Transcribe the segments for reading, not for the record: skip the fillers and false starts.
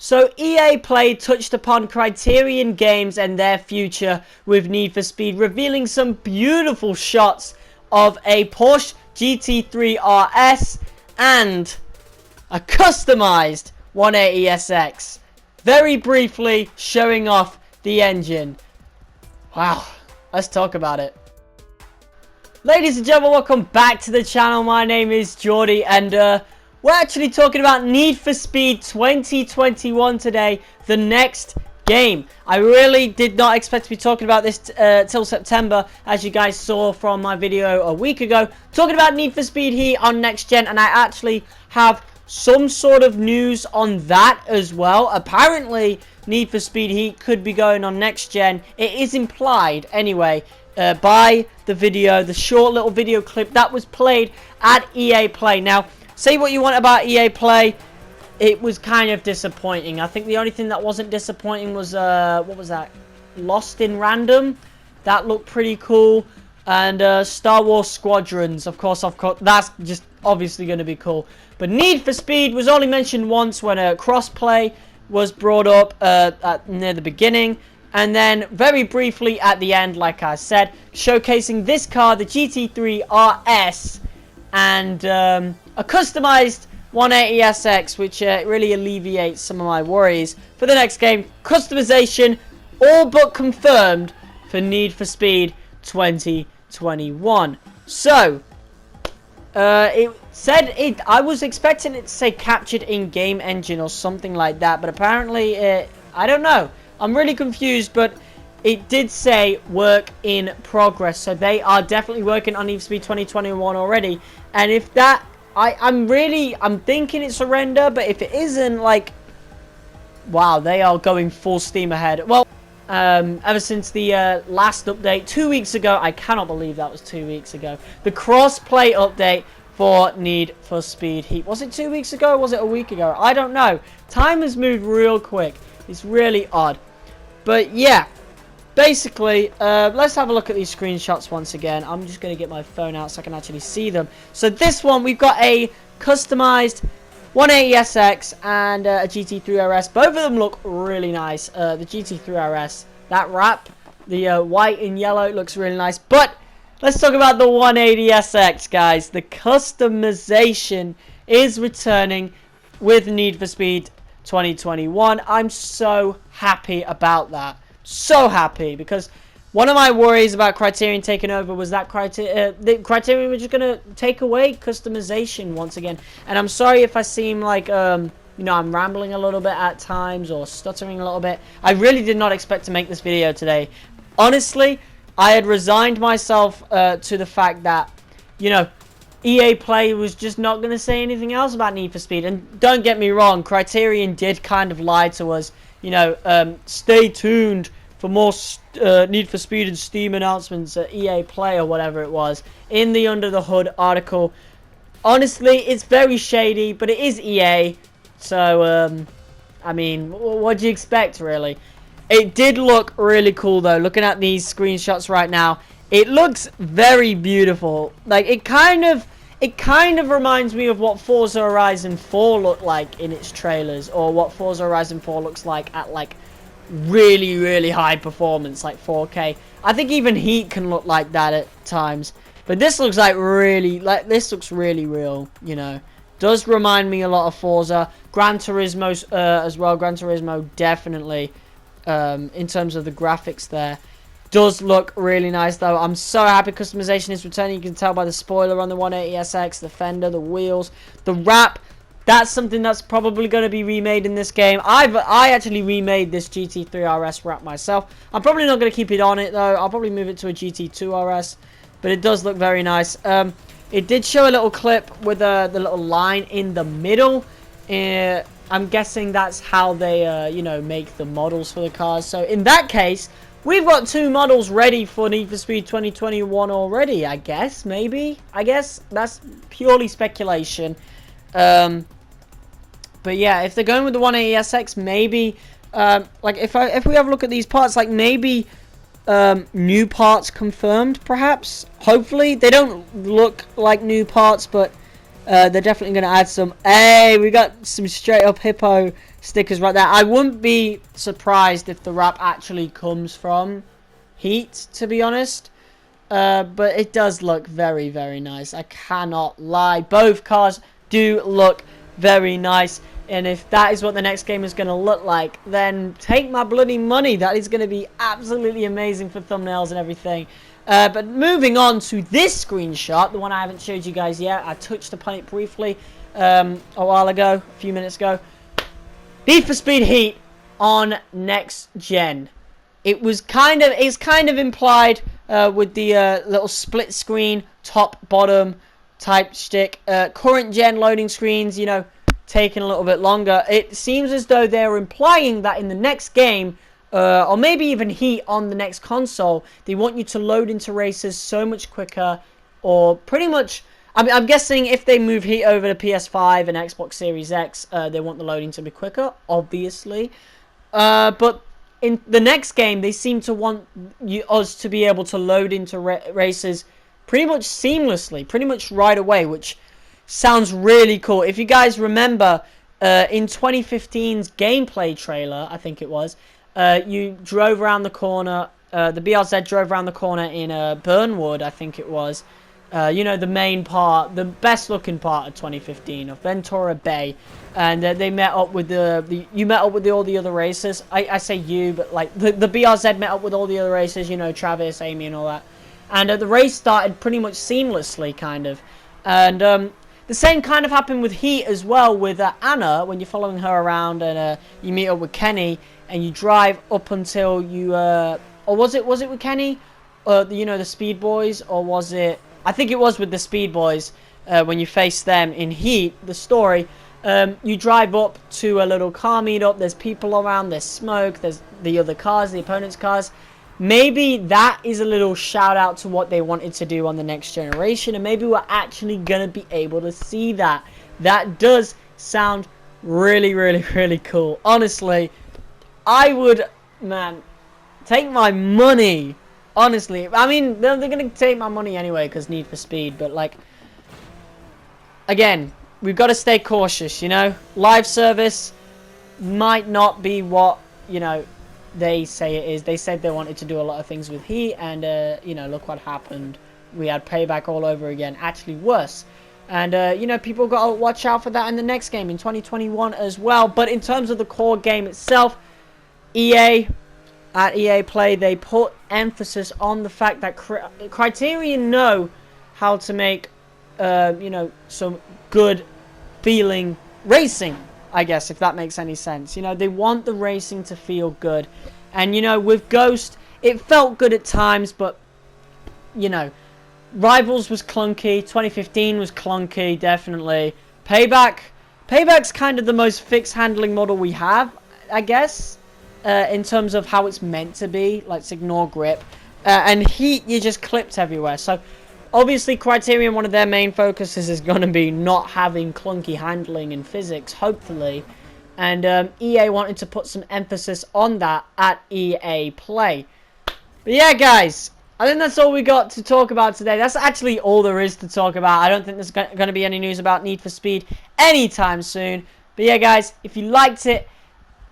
So EA Play touched upon Criterion Games and their future with Need for Speed, revealing some beautiful shots of a Porsche GT3 RS and a customized 180SX. Very briefly showing off the engine. Wow, let's talk about it. Ladies and gentlemen, welcome back to the channel. My name is Jordy and we're actually talking about Need for Speed 2021 today, the next game. I really did not expect to be talking about this till September, as you guys saw from my video a week ago, talking about Need for Speed Heat on next gen, and I actually have some sort of news on that as well. Apparently, Need for Speed Heat could be going on next gen. It is implied, anyway, by the video, the short little video clip that was played at EA Play. Now, say what you want about EA Play, it was kind of disappointing. I think the only thing that wasn't disappointing was, what was that? Lost in Random. That looked pretty cool. And Star Wars Squadrons, of course, that's just obviously going to be cool. But Need for Speed was only mentioned once when crossplay was brought up near the beginning. And then very briefly at the end, like I said, showcasing this car, the GT3 RS, and a customized 180SX, which really alleviates some of my worries for the next game. Customization all but confirmed for Need for Speed 2021. So it said I was expecting it to say captured in-game engine or something like that, but apparently I don't know. I'm really confused, but it did say work in progress, so they are definitely working on Need for Speed 2021 already. And if that, I'm thinking it's a render, but if it isn't, like, wow, they are going full steam ahead. Well, ever since the last update 2 weeks ago, I cannot believe that was 2 weeks ago, the cross-play update for Need for Speed Heat. Was it 2 weeks ago or was it a week ago? I don't know. Time has moved real quick. It's really odd. But yeah, basically, let's have a look at these screenshots once again. I'm just going to get my phone out so I can actually see them. So this one, we've got a customized 180SX and a GT3 RS. Both of them look really nice. The GT3 RS, that wrap, the white and yellow, looks really nice. But let's talk about the 180SX, guys. The customization is returning with Need for Speed 2021. I'm so happy about that. So happy, because one of my worries about Criterion taking over was that Criterion were just going to take away customization once again. And I'm sorry if I seem like, you know, I'm rambling a little bit at times or stuttering a little bit. I really did not expect to make this video today. Honestly, I had resigned myself to the fact that, you know, EA Play was just not going to say anything else about Need for Speed. And don't get me wrong, Criterion did kind of lie to us. You know, stay tuned for more Need for Speed and Steam announcements at EA Play or whatever it was in the Under the Hood article. Honestly, it's very shady, but it is EA. So, I mean, what do you expect, really? It did look really cool, though. Looking at these screenshots right now, it looks very beautiful. Like, it kind of reminds me of what Forza Horizon 4 looked like in its trailers, or what Forza Horizon 4 looks like at, like, really, really high performance, like 4K. I think even Heat can look like that at times. But this looks like this looks really real, you know. Does remind me a lot of Forza. Gran Turismo as well. Gran Turismo definitely, in terms of the graphics there. Does look really nice, though. I'm so happy customization is returning. You can tell by the spoiler on the 180SX, the fender, the wheels, the wrap. That's something that's probably going to be remade in this game. I actually remade this GT3 RS wrap myself. I'm probably not going to keep it on it, though. I'll probably move it to a GT2 RS. But it does look very nice. It did show a little clip with the little line in the middle. I'm guessing that's how they, you know, make the models for the cars. So in that case, we've got two models ready for Need for Speed 2021 already, I guess, maybe. I guess that's purely speculation. But yeah, if they're going with the 180SX, maybe, like if we have a look at these parts, like maybe new parts confirmed, perhaps. Hopefully, they don't look like new parts, but they're definitely going to add some. Hey, we got some straight up Hippo stickers right there. I wouldn't be surprised if the wrap actually comes from Heat, to be honest. But it does look very, very nice. I cannot lie. Both cars do look very nice. And if that is what the next game is going to look like, then take my bloody money. That is going to be absolutely amazing for thumbnails and everything. But moving on to this screenshot, the one I haven't showed you guys yet. I touched upon it briefly a while ago, a few minutes ago. Need for Speed Heat on next gen. It's kind of implied with the little split screen top bottom type shtick. Current gen loading screens, you know, taking a little bit longer. It seems as though they're implying that in the next game, or maybe even Heat on the next console, they want you to load into races so much quicker, or pretty much. I'm guessing if they move Heat over to PS5 and Xbox Series X, they want the loading to be quicker, obviously. But in the next game, they seem to want us to be able to load into races pretty much seamlessly, pretty much right away, which sounds really cool. If you guys remember, in 2015's gameplay trailer, I think it was, you drove around the corner, the BRZ drove around the corner in Burnwood, I think it was. You know, the main part, the best looking part of 2015 of Ventura Bay, and they met up with you met up with all the other racers. I say you, but like the BRZ met up with all the other racers, you know, Travis, Amy and all that, and the race started pretty much seamlessly, kind of. And the same kind of happened with Heat as well, with Anna, when you're following her around and you meet up with Kenny and you drive up until you or was it with Kenny, you know, the Speed Boys, or was it? I think it was with the Speed Boys, when you face them in Heat, the story. You drive up to a little car meetup, there's people around, there's smoke, there's the other cars, the opponent's cars. Maybe that is a little shout out to what they wanted to do on the next generation, and maybe we're actually going to be able to see that. That does sound really, really, really cool. Honestly, I would, man, take my money. Honestly, I mean, they're going to take my money anyway because Need for Speed, but like, again, we've got to stay cautious, you know? Live service might not be what, you know, they say it is. They said they wanted to do a lot of things with Heat, and, you know, look what happened. We had Payback all over again, actually worse. And, you know, people got to watch out for that in the next game in 2021 as well. But in terms of the core game itself, EA... At EA Play, they put emphasis on the fact that Criterion know how to make, you know, some good feeling racing, I guess, if that makes any sense. You know, they want the racing to feel good. And, you know, with Ghost, it felt good at times, but, you know, Rivals was clunky, 2015 was clunky, definitely. Payback's kind of the most fixed handling model we have, I guess. In terms of how it's meant to be, let's ignore grip, and Heat, you just clipped everywhere. So obviously Criterion, one of their main focuses is going to be not having clunky handling in physics, hopefully, and EA wanted to put some emphasis on that at EA Play. But yeah, guys, I think that's all we got to talk about today. That's actually all there is to talk about. I don't think there's going to be any news about Need for Speed anytime soon. But yeah, guys, if you liked it,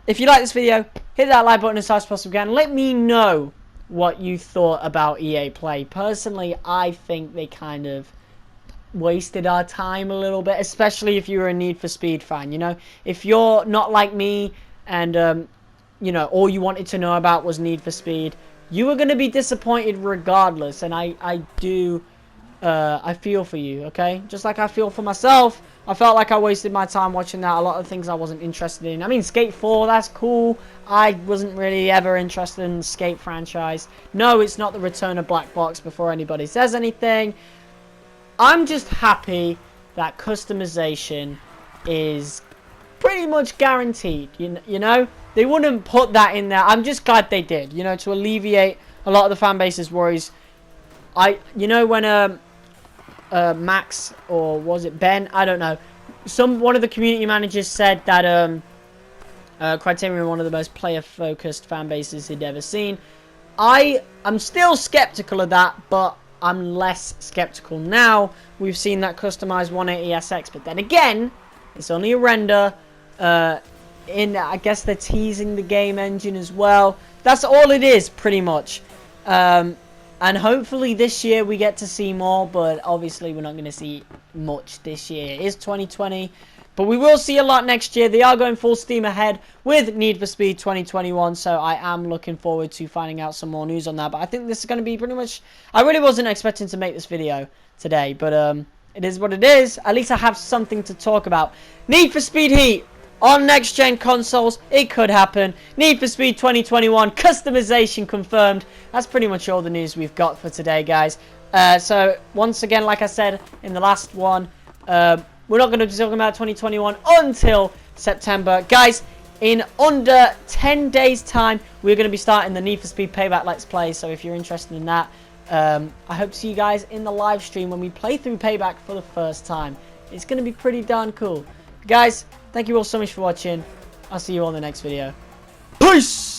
if you like this video, hit that like button as fast as possible again. Let me know what you thought about EA Play. Personally, I think they kind of wasted our time a little bit, especially if you're a Need for Speed fan, you know? If you're not like me and, you know, all you wanted to know about was Need for Speed, you were going to be disappointed regardless, and I feel for you, okay? Just like I feel for myself. I felt like I wasted my time watching that. A lot of things I wasn't interested in. I mean, Skate 4, that's cool. I wasn't really ever interested in the Skate franchise. No, it's not the return of Black Box before anybody says anything. I'm just happy that customization is pretty much guaranteed, you know? They wouldn't put that in there. I'm just glad they did, you know, to alleviate a lot of the fan base's worries. You know, when Max, or was it Ben? I don't know. One of the community managers said that Criterion were one of the most player-focused fan bases he'd ever seen. I'm still skeptical of that, but I'm less skeptical now. We've seen that customized 180SX, but then again, it's only a render. I guess they're teasing the game engine as well. That's all it is, pretty much. And hopefully this year we get to see more, but obviously we're not going to see much this year. It is 2020, but we will see a lot next year. They are going full steam ahead with Need for Speed 2021, so I am looking forward to finding out some more news on that. But I think this is going to be pretty much... I really wasn't expecting to make this video today, but it is what it is. At least I have something to talk about. Need for Speed Heat on next-gen consoles, it could happen. Need for Speed 2021, customization confirmed. That's pretty much all the news we've got for today, guys. So, once again, like I said in the last one, we're not going to be talking about 2021 until September. Guys, in under 10 days' time, we're going to be starting the Need for Speed Payback Let's Play. So, if you're interested in that, I hope to see you guys in the live stream when we play through Payback for the first time. It's going to be pretty darn cool. Guys, thank you all so much for watching. I'll see you all in the next video. Peace!